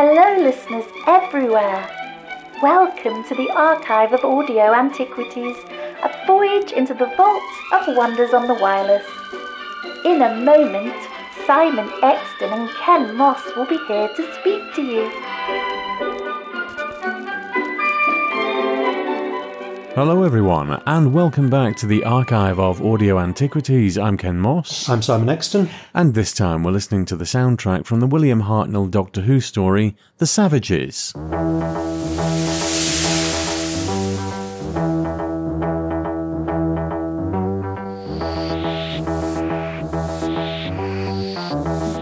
Hello listeners everywhere. Welcome to the Archive of Audio Antiquities, a voyage into the vault of wonders on the wireless. In a moment, Simon Exton and Ken Moss will be here to speak to you. Hello everyone, and welcome back to the Archive of Audio Antiquities. I'm Ken Moss. I'm Simon Exton. And this time we're listening to the soundtrack from the William Hartnell Doctor Who story, The Savages.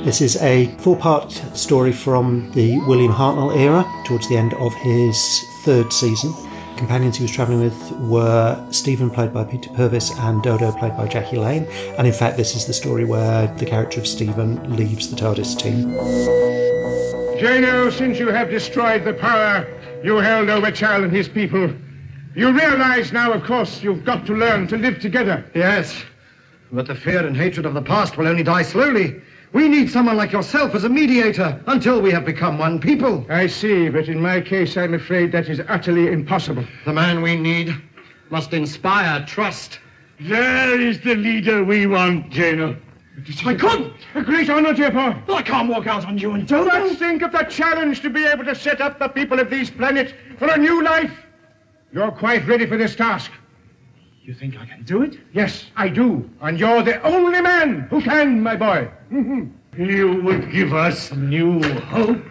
This is a four-part story from the William Hartnell era, towards the end of his third season. Companions he was travelling with were Stephen, played by Peter Purves, and Dodo, played by Jackie Lane. And in fact, this is the story where the character of Stephen leaves the TARDIS team. Jano, since you have destroyed the power you held over Charles and his people, you realise now, of course, you've got to learn to live together. Yes, but the fear and hatred of the past will only die slowly. We need someone like yourself as a mediator until we have become one people. I see, but in my case, I'm afraid that is utterly impossible. The man we need must inspire trust. There is the leader we want, Jano. I could! A great honour, dear boy. But I can't walk out on you and Dodo. But think of the challenge to be able to set up the people of these planets for a new life. You're quite ready for this task. You think I can do it? Yes, I do. And you're the only man who can, my boy. You would give us new hope.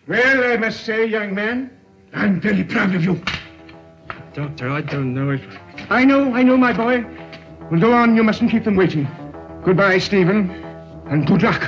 Well, I must say, young man, I'm very proud of you. Doctor, I don't know if... I know, my boy. Well, go on, you mustn't keep them waiting. Goodbye, Stephen, and good luck.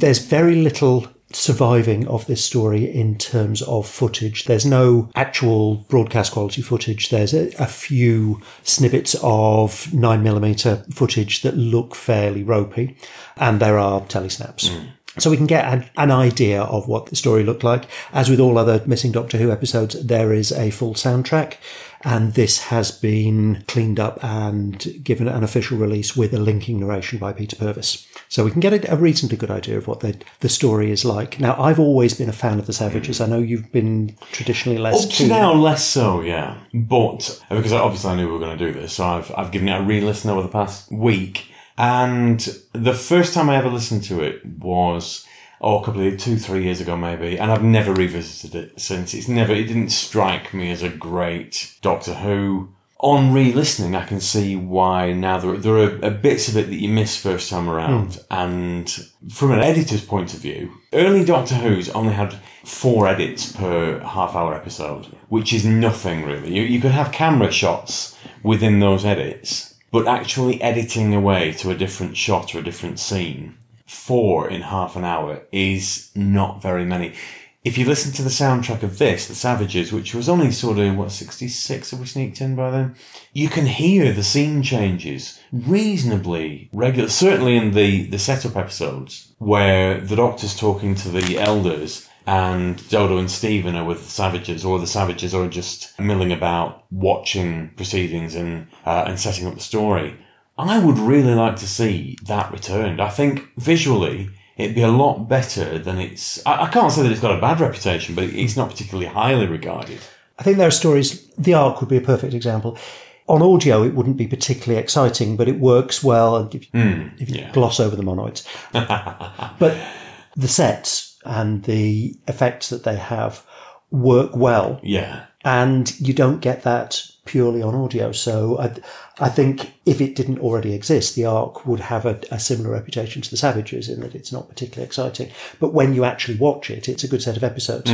There's very little surviving of this story in terms of footage. There's no actual broadcast quality footage. There's a few snippets of 9mm footage that look fairly ropey, and there are telesnaps. So we can get an idea of what the story looked like. As with all other missing Doctor Who episodes, there is a full soundtrack, and this has been cleaned up and given an official release with a linking narration by Peter Purves. So we can get a reasonably good idea of what the story is like. Now, I've always been a fan of the Savages. I know you've been traditionally less Up to keen. now, less so, yeah. But, because obviously I knew we were going to do this, so I've given it a re-listen over the past week. And the first time I ever listened to it was, a couple of 2-3 years ago maybe, and I've never revisited it since. It didn't strike me as a great Doctor Who. On re-listening, I can see why now there are bits of it that you miss first time around. And from an editor's point of view, early Doctor Who's only had 4 edits per half-hour episode, which is nothing really. You could have camera shots within those edits, but actually editing away to a different shot or a different scene, 4 in half an hour, is not very many. If you listen to the soundtrack of this, The Savages, which was only sort of, 66 have we sneaked in by then? You can hear the scene changes reasonably regular, certainly in the setup episodes, where the Doctor's talking to the elders and Dodo and Stephen are with the Savages, or the Savages are just milling about, watching proceedings and setting up the story. I would really like to see that returned. I think visually it'd be a lot better than it's... I can't say that it's got a bad reputation, but it's not particularly highly regarded. I think there are stories... The Ark would be a perfect example. On audio, it wouldn't be particularly exciting, but it works well if you gloss over the monoids. But the sets and the effects that they have work well. Yeah. And you don't get that purely on audio. So I think if it didn't already exist, the Ark would have a similar reputation to the Savages in that it's not particularly exciting. But when you actually watch it, it's a good set of episodes.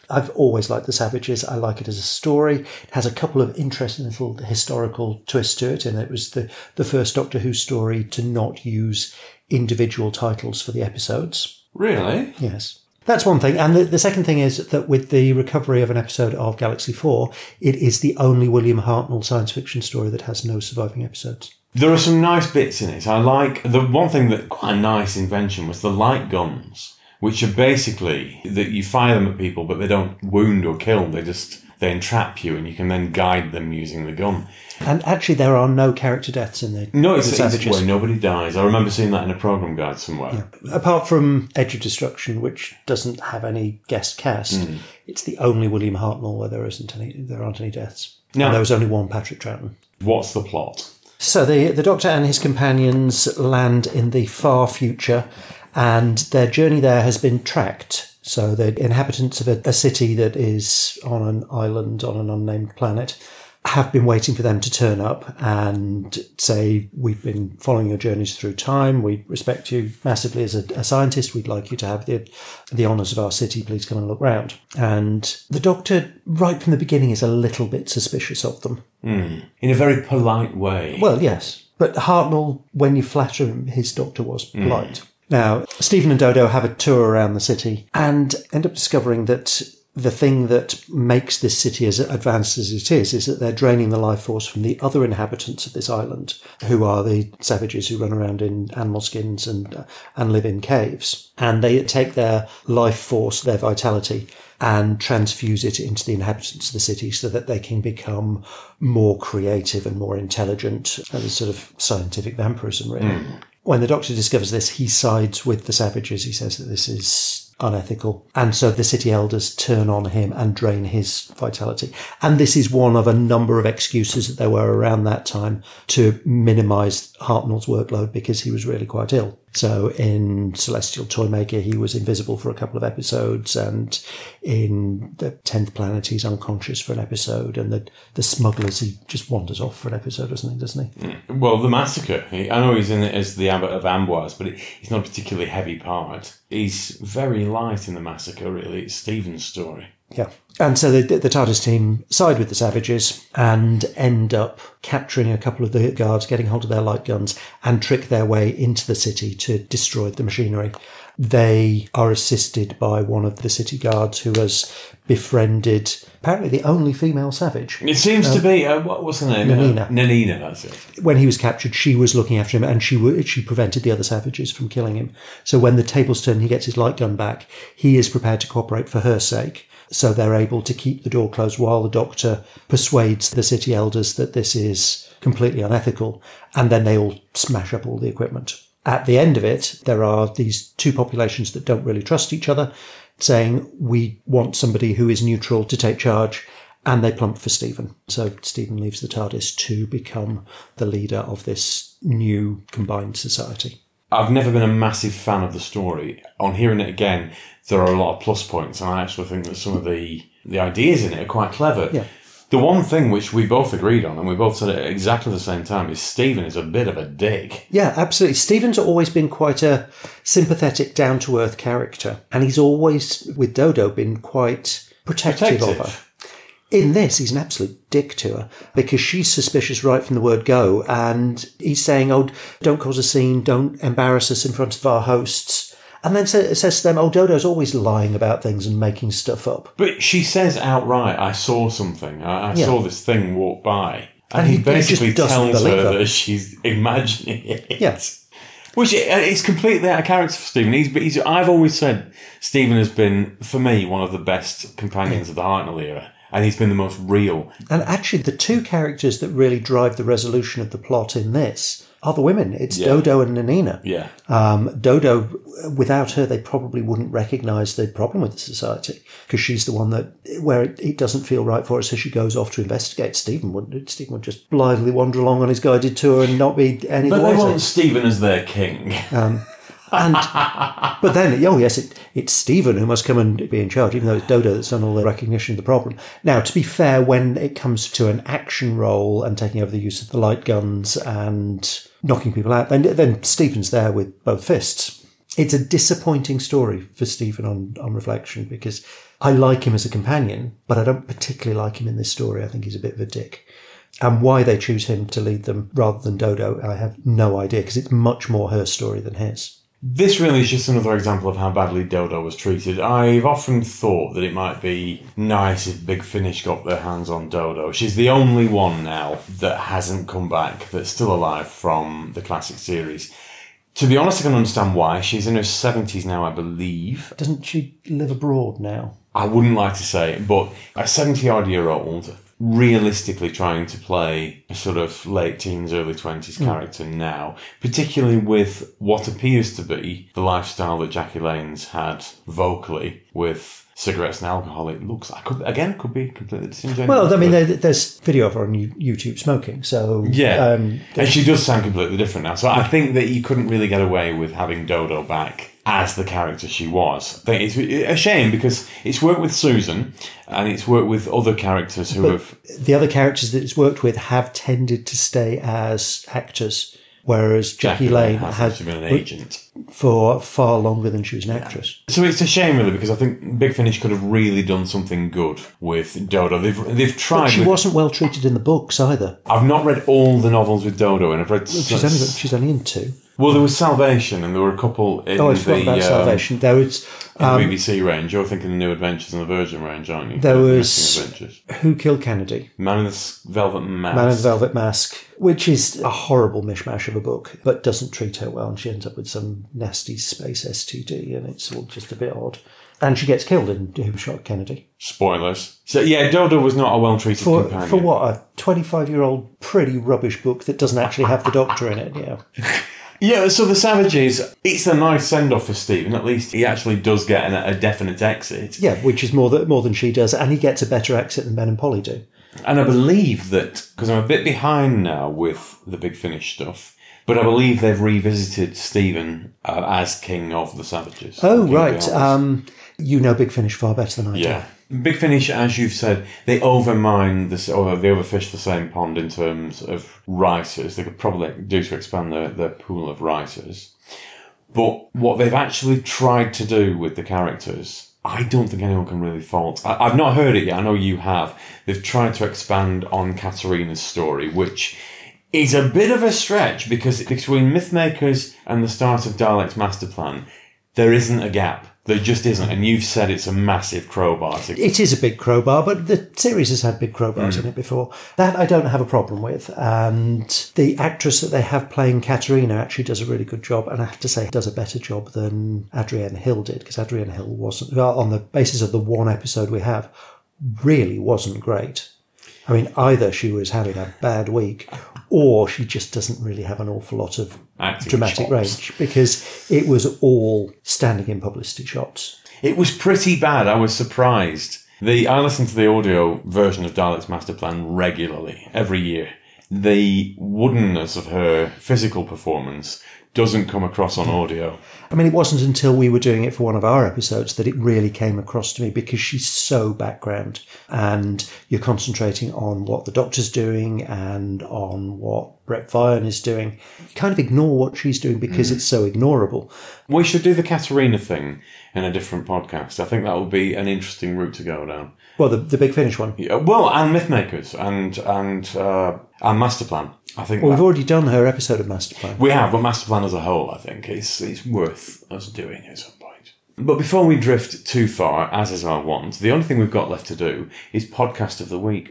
I've always liked the Savages. I like it as a story. It has a couple of interesting little historical twists to it, and it was the first Doctor Who story to not use individual titles for the episodes. Really? Yes. That's one thing. And the second thing is that with the recovery of an episode of Galaxy 4, it is the only William Hartnell science fiction story that has no surviving episodes. There are some nice bits in it. I like... The one thing that quite a nice invention was the light guns, which are basically that you fire them at people, but they don't wound or kill. They just they entrap you and you can then guide them using the gun. And actually, there are no character deaths in the No, the it's Savages. where nobody dies. I remember seeing that in a program guide somewhere. Yeah. Apart from Edge of Destruction, which doesn't have any guest cast, it's the only William Hartnell where there aren't any deaths. No. And there was only one Patrick Troughton. What's the plot? So the Doctor and his companions land in the far future, and their journey there has been tracked. So the inhabitants of a city that is on an island on an unnamed planet have been waiting for them to turn up and say, we've been following your journeys through time. We respect you massively as a scientist. We'd like you to have the honours of our city. Please come and look round. And the Doctor, right from the beginning, is a little bit suspicious of them. In a very polite way. Well, yes. But Hartnell, when you flatter him, his Doctor was polite. Now, Stephen and Dodo have a tour around the city and end up discovering that the thing that makes this city as advanced as it is that they're draining the life force from the other inhabitants of this island, who are the savages who run around in animal skins and live in caves. And they take their life force, their vitality, and transfuse it into the inhabitants of the city so that they can become more creative and more intelligent, as a sort of scientific vampirism, really. When the Doctor discovers this, he sides with the savages. He says that this is unethical. And so the city elders turn on him and drain his vitality. And this is one of a number of excuses that there were around that time to minimise Hartnell's workload, because he was really quite ill. So in Celestial Toymaker, he was invisible for a couple of episodes, and in the 10th Planet, he's unconscious for an episode, and the Smugglers, he just wanders off for an episode, doesn't he? Well, the Massacre. I know he's in it as the Abbot of Amboise, but he's not a particularly heavy part. He's very light in the Massacre, really. It's Stephen's story. Yeah. And so the TARDIS team side with the savages and end up capturing a couple of the guards, getting hold of their light guns, and trick their way into the city to destroy the machinery. They are assisted by one of the city guards who has befriended apparently the only female savage. It seems to be, what's her name? Nanina. Nanina, that's it. When he was captured, she was looking after him, and she prevented the other savages from killing him. So when the tables turn, he gets his light gun back. He is prepared to cooperate for her sake. So they're able to keep the door closed while the Doctor persuades the city elders that this is completely unethical, and then they all smash up all the equipment. At the end of it, there are these two populations that don't really trust each other, saying, we want somebody who is neutral to take charge, and they plump for Stephen. So Stephen leaves the TARDIS to become the leader of this new combined society. I've never been a massive fan of the story. On hearing it again, there are a lot of plus points, and I actually think that some of the ideas in it are quite clever. Yeah. The one thing which we both agreed on, and we both said it at exactly the same time, is Stephen is a bit of a dick. Yeah, absolutely. Stephen's always been quite a sympathetic, down-to-earth character, and he's always, with Dodo, been quite protective of her. In this, he's an absolute dick to her, because she's suspicious right from the word go, and he's saying, oh, don't cause a scene, don't embarrass us in front of our hosts. And then says to them, oh, Dodo's always lying about things and making stuff up. But she says outright, I saw something. I saw this thing walk by. And he basically just tells believe her that she's imagining it. Yes. Which is completely out of character for Stephen. I've always said Stephen has been, for me, one of the best companions of the Hartnell era. And he's been the most real. And actually, the two characters that really drive the resolution of the plot in this are the women. It's Dodo and Nanina. Yeah. Dodo, without her, they probably wouldn't recognise the problem with the society, because she's the one that, where it doesn't feel right for her, so she goes off to investigate. Stephen would just blithely wander along on his guided tour and not be any But wiser. they want Stephen as their king. But then, oh yes, it's Stephen who must come and be in charge, even though it's Dodo that's done all the recognition of the problem. Now, to be fair, when it comes to an action role and taking over the use of the light guns and knocking people out, then Stephen's there with both fists. It's a disappointing story for Stephen on reflection, because I like him as a companion, but I don't particularly like him in this story. I think he's a bit of a dick. And why they choose him to lead them rather than Dodo, I have no idea, because it's much more her story than his. This really is just another example of how badly Dodo was treated. I've often thought that it might be nice if Big Finish got their hands on Dodo. She's the only one now that hasn't come back, that's still alive from the classic series. To be honest, I can understand why. She's in her 70s now, I believe. Doesn't she live abroad now? I wouldn't like to say it, but a 70-odd-year-old realistically trying to play a sort of late teens, early 20s character now, particularly with what appears to be the lifestyle that Jackie Lane's had vocally with cigarettes and alcohol, it looks like, could be completely disingenuous. Well, I mean, there's video of her on YouTube smoking, so... Yeah, and she does sound completely different now. So I think that you couldn't really get away with having Dodo back as the character she was. I think it's a shame because it's worked with Susan and it's worked with other characters who have... The other characters that it's worked with have tended to stay as actors, whereas Jackie Lane has been an agent for far longer than she was an actress. So it's a shame, really, because I think Big Finish could have really done something good with Dodo. They've tried. But she wasn't well treated in the books either. I've not read all the novels with Dodo, and I've read. She's only in 2. Well, there was Salvation, and there were a couple in I forgot about Salvation. There was in the BBC range. You're thinking the New Adventures and the Virgin range, aren't you? There was Who Killed Kennedy? Man in the Velvet Mask. Man in the Velvet Mask, which is a horrible mishmash of a book, but doesn't treat her well, and she ends up with some nasty space STD, and it's all just a bit odd. And she gets killed in Who Shot Kennedy. Spoilers. So, yeah, Dodo was not a well-treated companion. For what? A 25-year-old pretty rubbish book that doesn't actually have the Doctor in it, yeah. Yeah, so The Savages, it's a nice send-off for Stephen. At least he actually does get a definite exit. Yeah, which is more than she does, and he gets a better exit than Ben and Polly do. And I believe that, because I'm a bit behind now with the Big Finish stuff, but I believe they've revisited Stephen as King of the Savages. Oh, right. You know Big Finish far better than I do. Yeah. Big Finish, as you've said, they overmine this, or they overfish the same pond in terms of writers. They could probably do to expand their pool of writers. But what they've actually tried to do with the characters, I don't think anyone can really fault. I've not heard it yet. I know you have. They've tried to expand on Katarina's story, which is a bit of a stretch because between Mythmakers and the start of Dalek's Master Plan, there isn't a gap. There just isn't, and you've said it's a massive crowbar. It is a big crowbar, but the series has had big crowbars in it before. That I don't have a problem with, and the actress that they have playing Katarina actually does a really good job, and I have to say does a better job than Adrienne Hill did, because Adrienne Hill wasn't, on the basis of the one episode we have, really wasn't great. I mean, either she was having a bad week, or she just doesn't really have an awful lot of dramatic range, because it was all standing in publicity shots. It was pretty bad. I was surprised. I listen to the audio version of Dalek's Master Plan regularly, every year. The woodenness of her physical performance doesn't come across on audio. I mean, it wasn't until we were doing it for one of our episodes that it really came across to me, because she's so background and you're concentrating on what the Doctor's doing and on what Brett Vian is doing. You kind of ignore what she's doing because it's so ignorable. We should do the Katarina thing in a different podcast. I think that would be an interesting route to go down. Well, the Big Finish one. Yeah, well, and Mythmakers and Master Plan. I think we've already done her episode of Master Plan. We have, but Master Plan as a whole, I think, it's worth us doing at some point. But before we drift too far, as is our want, the only thing we've got left to do is Podcast of the Week.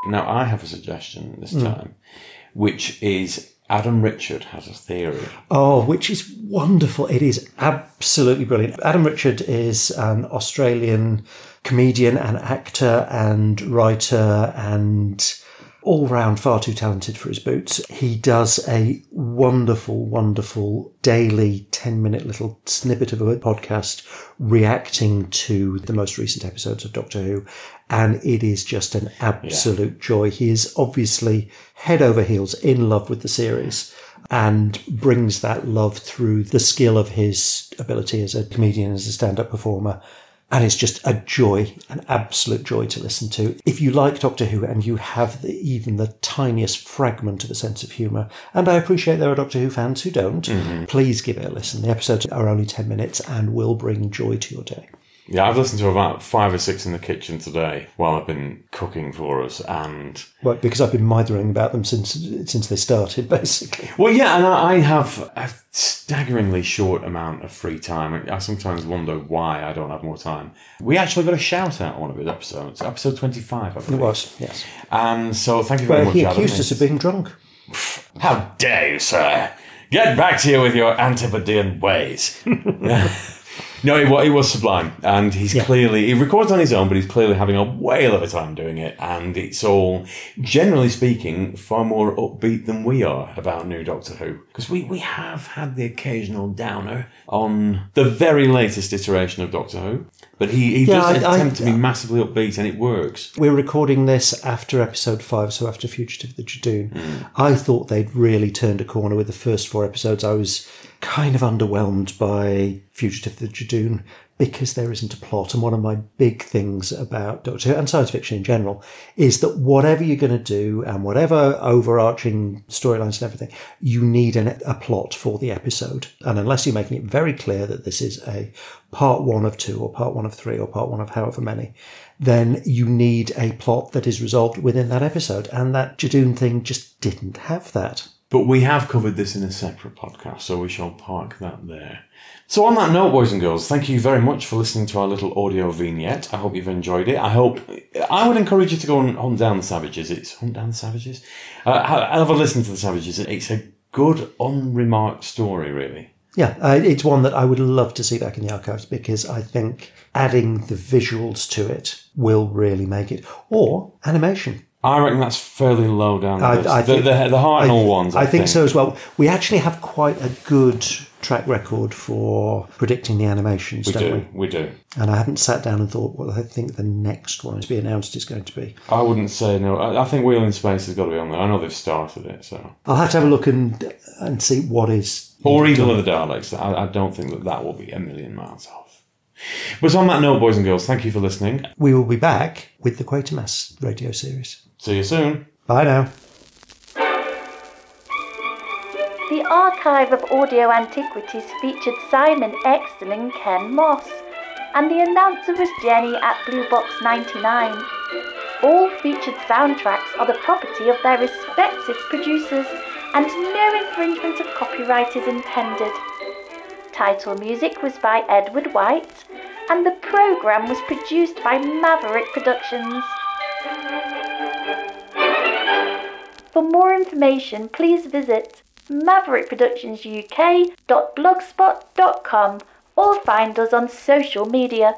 Now, I have a suggestion this time, which is Adam Richard has a theory. Oh, which is wonderful. It is absolutely brilliant. Adam Richard is an Australian comedian and actor and writer and all round far too talented for his boots. He does a wonderful, wonderful daily 10-minute little snippet of a podcast reacting to the most recent episodes of Doctor Who. And it is just an absolute joy. He is obviously head over heels in love with the series and brings that love through the skill of his ability as a comedian, as a stand-up performer. And it's just a joy, an absolute joy to listen to. If you like Doctor Who and you have even the tiniest fragment of a sense of humour, and I appreciate there are Doctor Who fans who don't, please give it a listen. The episodes are only 10 minutes and will bring joy to your day. Yeah, I've listened to about 5 or 6 in the kitchen today while I've been cooking for us, and Well, because I've been mithering about them since they started, basically. well, yeah, and I have a staggeringly short amount of free time. I sometimes wonder why I don't have more time. We actually got a shout out on one of his episodes, episode 25, I believe. It was, yes. And so thank you very Well, much, he Adam. accused us of being drunk. How dare you, sir? Get back to you with your Antipodean ways. No, it was sublime. And he records on his own, but he's clearly having a whale of a time doing it. And it's all, generally speaking, far more upbeat than we are about new Doctor Who. Because we have had the occasional downer on the very latest iteration of Doctor Who. But he does attempt to be massively upbeat, and it works. We're recording this after episode 5, so after Fugitive of the Judoon. I thought they'd really turned a corner with the first 4 episodes. I was kind of underwhelmed by Fugitive of the Judoon because there isn't a plot. And one of my big things about Doctor Who and science fiction in general is that whatever you're going to do and whatever overarching storylines and everything, you need a plot for the episode. And unless you're making it very clear that this is a part 1 of 2 or part 1 of 3 or part 1 of however many, then you need a plot that is resolved within that episode. And that Judoon thing just didn't have that. But we have covered this in a separate podcast, so we shall park that there. So on that note, boys and girls, thank you very much for listening to our little audio vignette. I hope you've enjoyed it. I would encourage you to go and hunt down the Savages. Hunt down the Savages? Have a listen to the Savages. It's a good, unremarked story, really. Yeah, it's one that I would love to see back in the archives because I think adding the visuals to it will really make it. Or animation. I reckon that's fairly low down the list. I think, the Hartnell ones, I think so as well. We actually have quite a good track record for predicting the animations, don't we? We do. And I haven't sat down and thought what I think the next one to be announced is going to be. I wouldn't say no. I think Wheel in Space has got to be on there. I know they've started it, so... I'll have to have a look and see what is... Or Evil of the Daleks. I don't think that will be a million miles off. But on that note, boys and girls, thank you for listening. We will be back with the Quatermass radio series. See you soon. Bye now. The archive of audio antiquities featured Simon Exton and Ken Moss, and the announcer was Jenny at Blue Box 99. All featured soundtracks are the property of their respective producers, and no infringement of copyright is intended. Title music was by Edward White, and the programme was produced by Maverick Productions. For more information, please visit maverickproductionsuk.blogspot.com or find us on social media.